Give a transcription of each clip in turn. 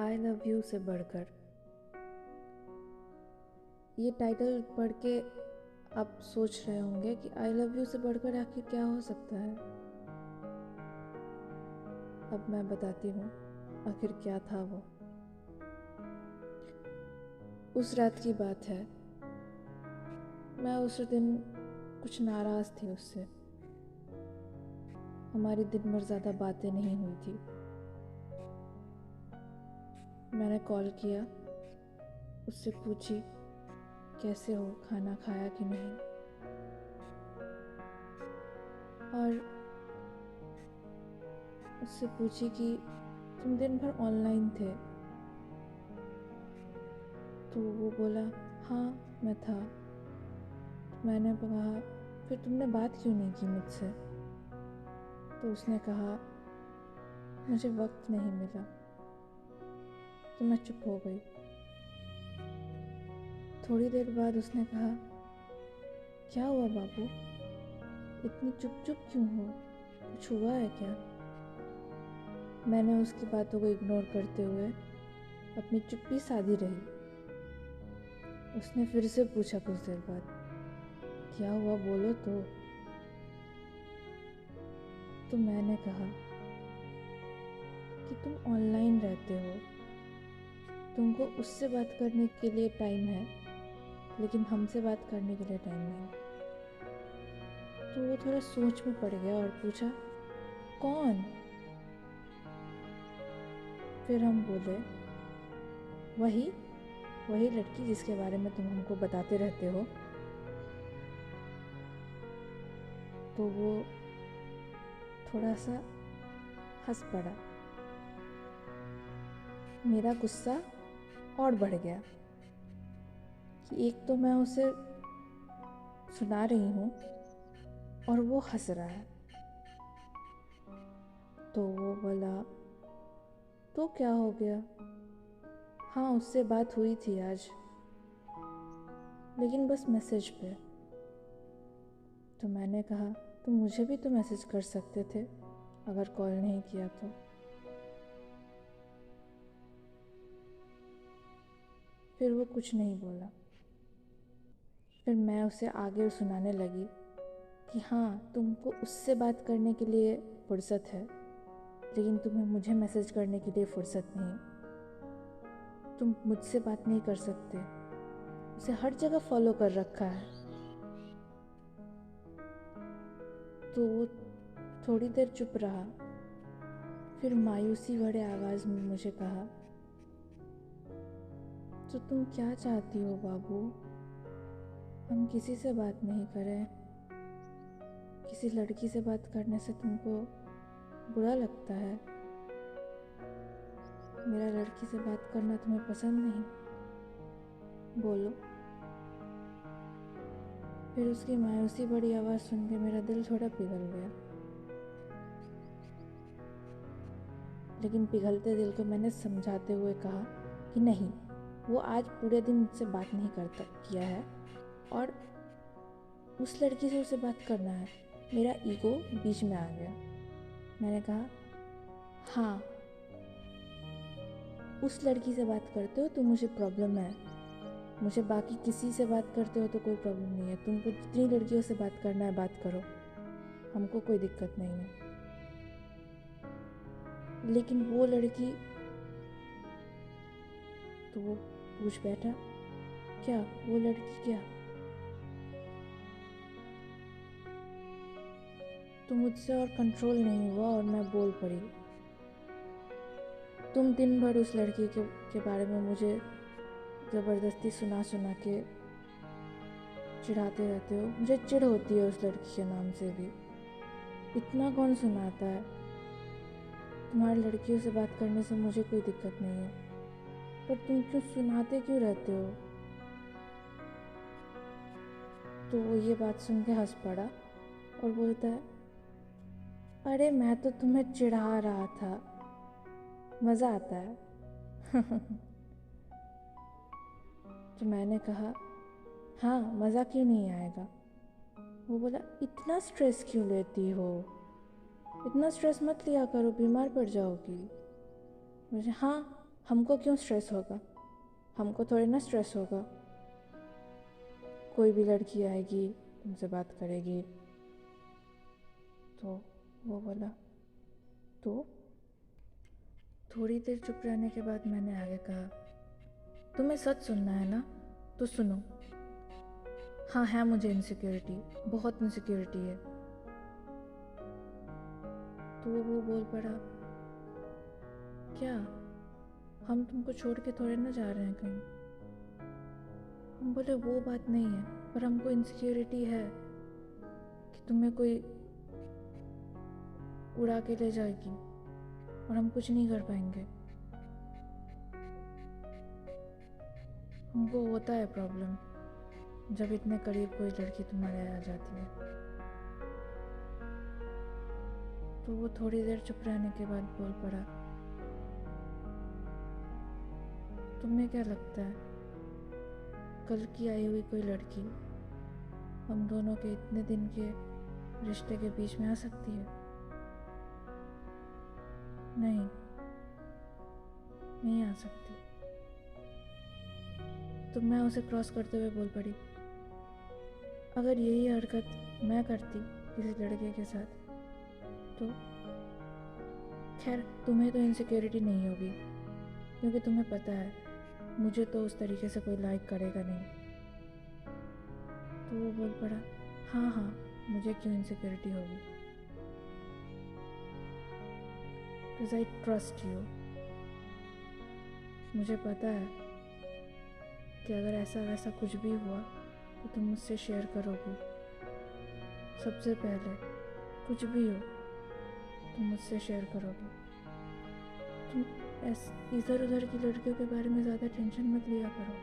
I love you से बढ़कर। ये टाइटल पढ़ के आप सोच रहे होंगे कि आई लव यू से बढ़कर आखिर क्या हो सकता है। अब मैं बताती हूँ आखिर क्या था वो। उस रात की बात है, मैं उस दिन कुछ नाराज़ थी उससे। हमारी दिन भर ज़्यादा बातें नहीं हुई थी। मैंने कॉल किया, उससे पूछी कैसे हो, खाना खाया कि नहीं, और उससे पूछी कि तुम दिन भर ऑनलाइन थे। तो वो बोला हाँ मैं था। मैंने कहा फिर तुमने बात क्यों नहीं की मुझसे। तो उसने कहा मुझे वक्त नहीं मिला। तो मैं चुप हो गई। थोड़ी देर बाद उसने कहा क्या हुआ बाबू, इतनी चुप चुप क्यों हो, कुछ हुआ है क्या। मैंने उसकी बातों को इग्नोर करते हुए अपनी चुप्पी साधी रही। उसने फिर से पूछा कुछ देर बाद क्या हुआ बोलो तो मैंने कहा कि तुम ऑनलाइन रहते हो, तुमको उससे बात करने के लिए टाइम है लेकिन हमसे बात करने के लिए टाइम नहीं। तो वो थोड़ा सोच में पड़ गया और पूछा कौन। फिर हम बोले वही वही लड़की जिसके बारे में तुम हमको बताते रहते हो। तो वो थोड़ा सा हंस पड़ा। मेरा गुस्सा और बढ़ गया कि एक तो मैं उसे सुना रही हूँ और वो हंस रहा है। तो वो बोला तो क्या हो गया, हाँ उससे बात हुई थी आज, लेकिन बस मैसेज पे। तो मैंने कहा तो मुझे भी तो मैसेज कर सकते थे अगर कॉल नहीं किया तो। फिर वो कुछ नहीं बोला। फिर मैं उसे आगे सुनाने लगी कि हाँ तुमको उससे बात करने के लिए फुर्सत है लेकिन तुम्हें मुझे मैसेज करने के लिए फुर्सत नहीं। तुम मुझसे बात नहीं कर सकते, उसे हर जगह फॉलो कर रखा है। तो वो थोड़ी देर चुप रहा, फिर मायूसी भरे आवाज़ में मुझे कहा तो तुम क्या चाहती हो बाबू, हम किसी से बात नहीं करें, किसी लड़की से बात करने से तुमको बुरा लगता है, मेरा लड़की से बात करना तुम्हें पसंद नहीं, बोलो। फिर उसकी मायूसी भरी आवाज़ सुन के मेरा दिल थोड़ा पिघल गया। लेकिन पिघलते दिल को मैंने समझाते हुए कहा कि नहीं, वो आज पूरे दिन मुझसे बात नहीं करता किया है और उस लड़की से उसे बात करना है। मेरा ईगो बीच में आ गया। मैंने कहा हाँ उस लड़की से बात करते हो तो मुझे प्रॉब्लम है, मुझे बाकी किसी से बात करते हो तो कोई प्रॉब्लम नहीं है, तुमको जितनी लड़कियों से बात करना है बात करो, हमको कोई दिक्कत नहीं है। लेकिन वो लड़की, तो वो पूछ बैठा क्या, वो लड़की क्या। तो मुझसे और कंट्रोल नहीं हुआ और मैं बोल पड़ी तुम दिन भर उस लड़की के बारे में मुझे ज़बरदस्ती सुना सुना के चिढ़ाते रहते हो। मुझे चिढ़ होती है उस लड़की के नाम से भी, इतना कौन सुनाता है। तुम्हारी लड़कियों से बात करने से मुझे कोई दिक्कत नहीं है, पर तुम क्यों सुनाते क्यों रहते हो। तो वो ये बात सुन के हंस पड़ा और बोलता है अरे मैं तो तुम्हें चिढ़ा रहा था, मज़ा आता है। तो मैंने कहा हाँ मज़ा क्यों नहीं आएगा। वो बोला इतना स्ट्रेस क्यों लेती हो, इतना स्ट्रेस मत लिया करो, बीमार पड़ जाओगी। मुझे हाँ हमको क्यों स्ट्रेस होगा? हमको थोड़ी ना स्ट्रेस होगा। कोई भी लड़की आएगी, तुमसे बात करेगी। तो वो बोला, तो थोड़ी देर चुप रहने के बाद मैंने आगे कहा, तुम्हें सच सुनना है ना, तो सुनो। हाँ है मुझे इनसिक्योरिटी, बहुत इनसिक्योरिटी है। तो वो बोल पड़ा, क्या हम तुमको छोड़ के थोड़े ना जा रहे हैं कहीं। हम बोले वो बात नहीं है, पर हमको इनसिक्योरिटी है कि तुम्हें कोई उड़ा के ले जाएगी और हम कुछ नहीं कर पाएंगे। हमको होता है प्रॉब्लम जब इतने करीब कोई लड़की तुम्हारे आ जाती है। तो वो थोड़ी देर चुप रहने के बाद बोल पड़ा, तुम्हें क्या लगता है कल की आई हुई कोई लड़की हम दोनों के इतने दिन के रिश्ते के बीच में आ सकती है? नहीं, नहीं आ सकती। तो मैं उसे क्रॉस करते हुए बोल पड़ी, अगर यही हरकत मैं करती किसी लड़के के साथ तो खैर तुम्हें तो इनसिक्योरिटी नहीं होगी, क्योंकि तुम्हें पता है मुझे तो उस तरीके से कोई लाइक करेगा नहीं। तो वो बोल पड़ा, हाँ हाँ मुझे क्यों इनसिक्योरिटी होगी, बिकॉज आई ट्रस्ट यू। मुझे पता है कि अगर ऐसा वैसा कुछ भी हुआ तो तुम मुझसे शेयर करोगी। सबसे पहले कुछ भी हो तुम मुझसे शेयर करोगी। तुम इधर उधर की लड़कियों के बारे में ज़्यादा टेंशन मत लिया करो।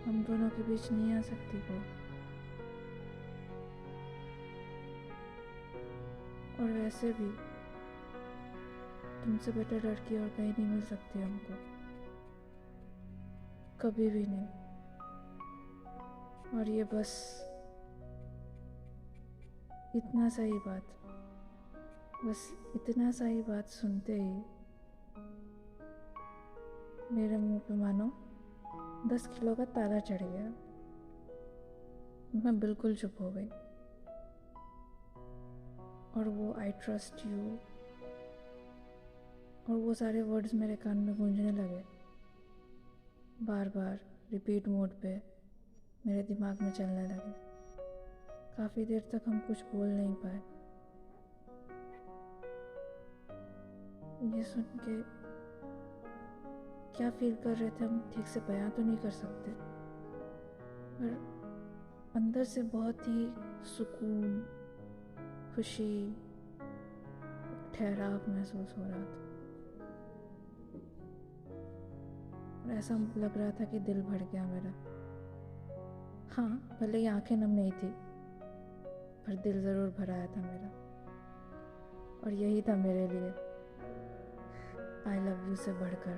हम दोनों के बीच नहीं आ सकती कोई। और वैसे भी तुमसे बेटर लड़की और कहीं नहीं मिल सकती हमको, कभी भी नहीं। और ये बस इतना सा ही बात, बस इतना सा ही बात सुनते ही मेरे मुंह पे मानो 10 किलो का ताला चढ़ गया। मैं बिल्कुल चुप हो गई। और वो आई ट्रस्ट यू और वो सारे वर्ड्स मेरे कान में गूंजने लगे, बार बार रिपीट मोड पे मेरे दिमाग में चलने लगे। काफ़ी देर तक हम कुछ बोल नहीं पाए। ये सुन के क्या फील कर रहे थे हम ठीक से बयां तो नहीं कर सकते, पर अंदर से बहुत ही सुकून, खुशी, ठहराव महसूस हो रहा था। और ऐसा लग रहा था कि दिल भर गया मेरा। हाँ भले ही आंखें नम नहीं थी, पर दिल ज़रूर भर आया था मेरा। और यही था मेरे लिए आई लव यू से बढ़कर।